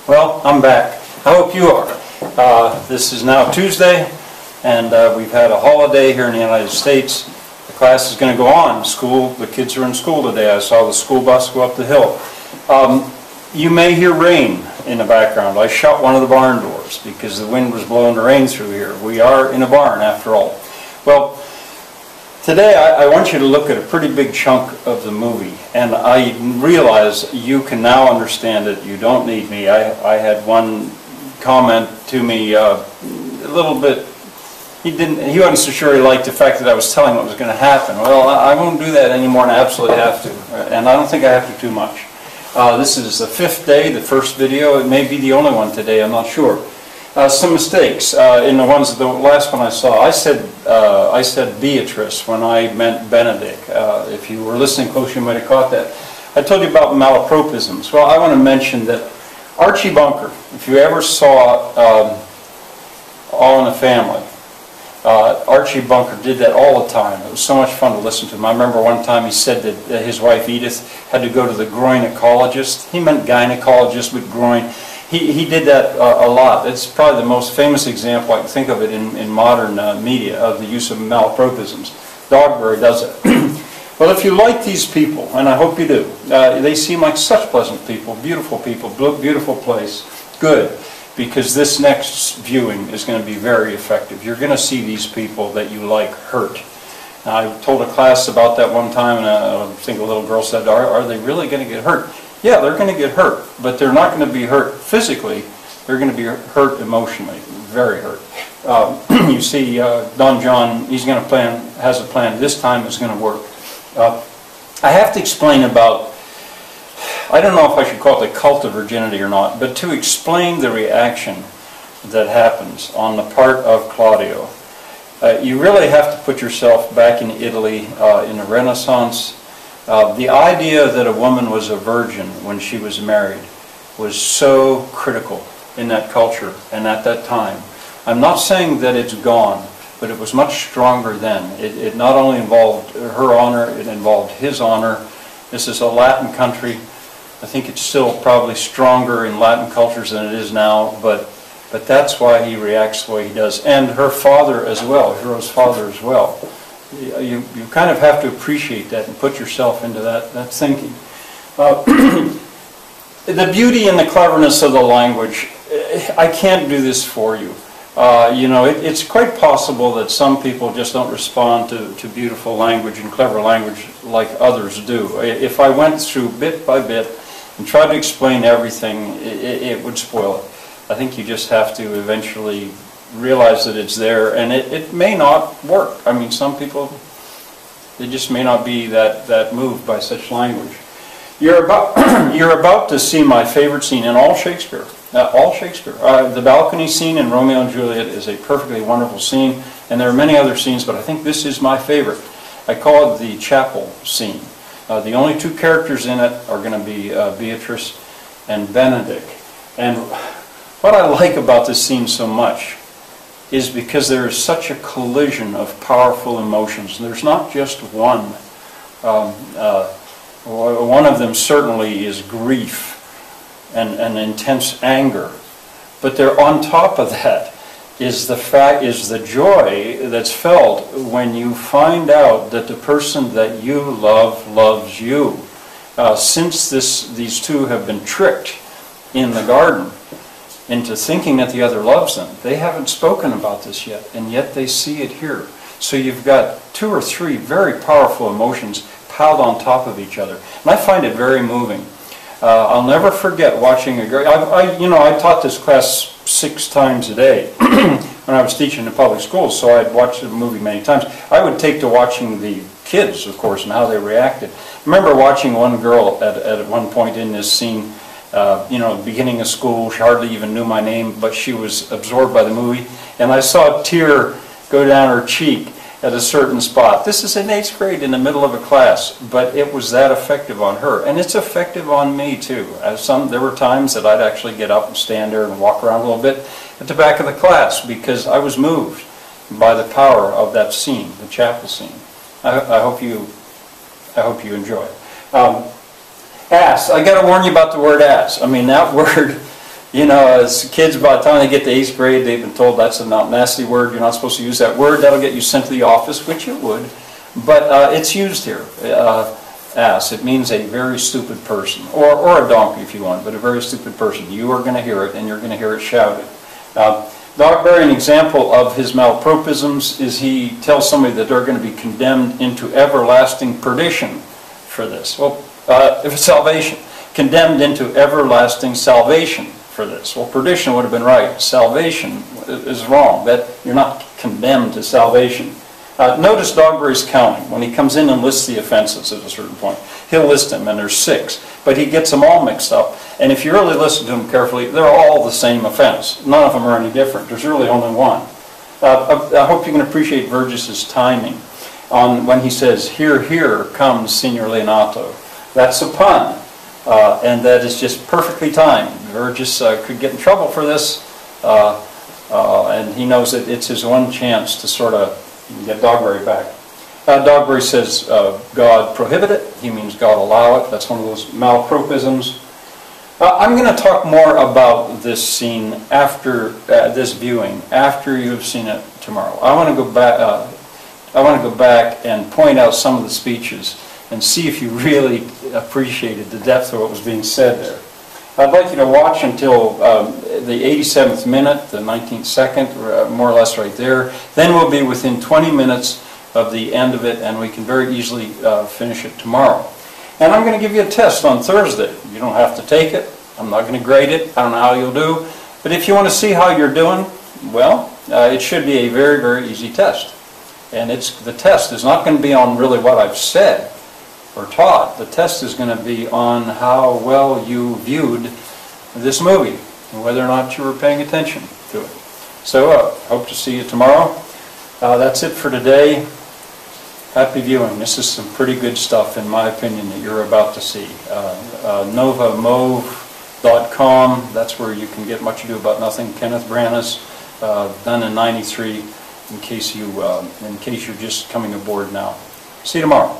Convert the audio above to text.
Well, I'm back. I hope you are. This is now Tuesday, and we've had a holiday here in the United States. The class is going to go on. School, the kids are in school today. I saw the school bus go up the hill. You may hear rain in the background. I shut one of the barn doors because the wind was blowing the rain through here. We are in a barn after all. Well, today I want you to look at a pretty big chunk of the movie, and I realize you can now understand it. You don't need me. I had one comment to me a little bit. He wasn't so sure he liked the fact that I was telling what was going to happen. Well, I won't do that anymore, and I absolutely have to. And I don't think I have to too much. This is the fifth day, the first video. It may be the only one today, I'm not sure. Some mistakes in the last one I saw. I said Beatrice when I meant Benedick. If you were listening close, you might have caught that. I told you about malapropisms. Well, I want to mention that Archie Bunker, if you ever saw All in the Family, Archie Bunker did that all the time. It was so much fun to listen to him. I remember one time he said that his wife Edith had to go to the groinecologist. He meant gynecologist, but groin. He did that a lot. It's probably the most famous example I can think of it in modern media of the use of malapropisms. Dogberry does it. Well, if you like these people, and I hope you do, they seem like such pleasant people, beautiful place, good. Because this next viewing is going to be very effective. You're going to see these people that you like hurt. Now, I told a class about that one time, and I think a little girl said, are they really going to get hurt? Yeah, they're going to get hurt, but they're not going to be hurt physically. They're going to be hurt emotionally, very hurt. You see, Don John, has a plan. This time it's going to work. I have to explain about, I don't know if I should call it the cult of virginity or not, but to explain the reaction that happens on the part of Claudio, you really have to put yourself back in Italy in the Renaissance. The idea that a woman was a virgin when she was married was so critical in that culture and at that time. I'm not saying that it's gone, but it was much stronger then. It not only involved her honor, it involved his honor. This is a Latin country. I think it's still probably stronger in Latin cultures than it is now, but that's why he reacts the way he does. And her father as well, Hero's father as well. You kind of have to appreciate that and put yourself into that thinking. The beauty and the cleverness of the language, I can't do this for you. It's quite possible that some people just don't respond to beautiful language and clever language like others do. If I went through bit by bit and tried to explain everything, it would spoil it. I think you just have to eventually realize that it's there, and it may not work. I mean, some people, they just may not be that moved by such language. You're about to see my favorite scene in all Shakespeare. All Shakespeare. The balcony scene in Romeo and Juliet is a perfectly wonderful scene, and there are many other scenes, but I think this is my favorite. I call it the chapel scene. The only two characters in it are going to be Beatrice and Benedick. And what I like about this scene so much is because there is such a collision of powerful emotions. There's not just one. One of them certainly is grief and intense anger, but there on top of that is the joy that's felt when you find out that the person that you love loves you. Since these two have been tricked in the garden into thinking that the other loves them, they haven't spoken about this yet, and yet they see it here. So you've got two or three very powerful emotions piled on top of each other, and I find it very moving. I'll never forget watching a girl. I taught this class 6 times a day when I was teaching in public schools, so I'd watched the movie many times. I would take to watching the kids, of course, and how they reacted. I remember watching one girl at one point in this scene, beginning of school. She hardly even knew my name, but she was absorbed by the movie, and I saw a tear go down her cheek at a certain spot. This is in 8th grade in the middle of a class, but it was that effective on her, and it's effective on me too. There were times that I'd actually get up and stand there and walk around a little bit at the back of the class because I was moved by the power of that scene, the chapel scene. I hope you enjoy it. Ass. I got to warn you about the word ass. I mean, that word You know, as kids, by the time they get to 8th grade, they've been told that's a nasty word. You're not supposed to use that word. That'll get you sent to the office, which it would. But it's used here. Ass. It means a very stupid person, or a donkey if you want, but a very stupid person. You are going to hear it, and you're going to hear it shouted. Dogberry, an example of his malapropisms is he tells somebody that they're going to be condemned into everlasting perdition for this. Well, salvation. Condemned into everlasting salvation for this. Well, perdition would have been right. Salvation is wrong. That you're not condemned to salvation. Notice Dogberry's counting. When he comes in and lists the offenses at a certain point, he'll list them, and there's 6. But he gets them all mixed up. And if you really listen to them carefully, they're all the same offense. None of them are any different. There's really only one. I hope you can appreciate Verges's timing on when he says, "Here, here comes Signor Leonato." That's a pun, and that is just perfectly timed. Verges could get in trouble for this, and he knows that it's his one chance to sort of get Dogberry back. Dogberry says God prohibit it. He means God allow it. That's one of those malapropisms. I'm going to talk more about this scene after this viewing, after you've seen it tomorrow. I want to go back. I want to go back and point out some of the speeches and see if you really appreciated the depth of what was being said there. I'd like you to watch until the 87th minute, the 19th second, more or less right there. Then we'll be within 20 minutes of the end of it, and we can very easily finish it tomorrow. And I'm going to give you a test on Thursday. You don't have to take it. I'm not going to grade it. I don't know how you'll do. But if you want to see how you're doing, well, it should be a very, very easy test. And the test is not going to be on really what I've said or taught. The test is going to be on how well you viewed this movie and whether or not you were paying attention to it. So, hope to see you tomorrow. That's it for today. Happy viewing. This is some pretty good stuff, in my opinion, that you're about to see. novamove.com, that's where you can get Much Ado About Nothing. Kenneth Branagh, done in '93, in case you're just coming aboard now. See you tomorrow.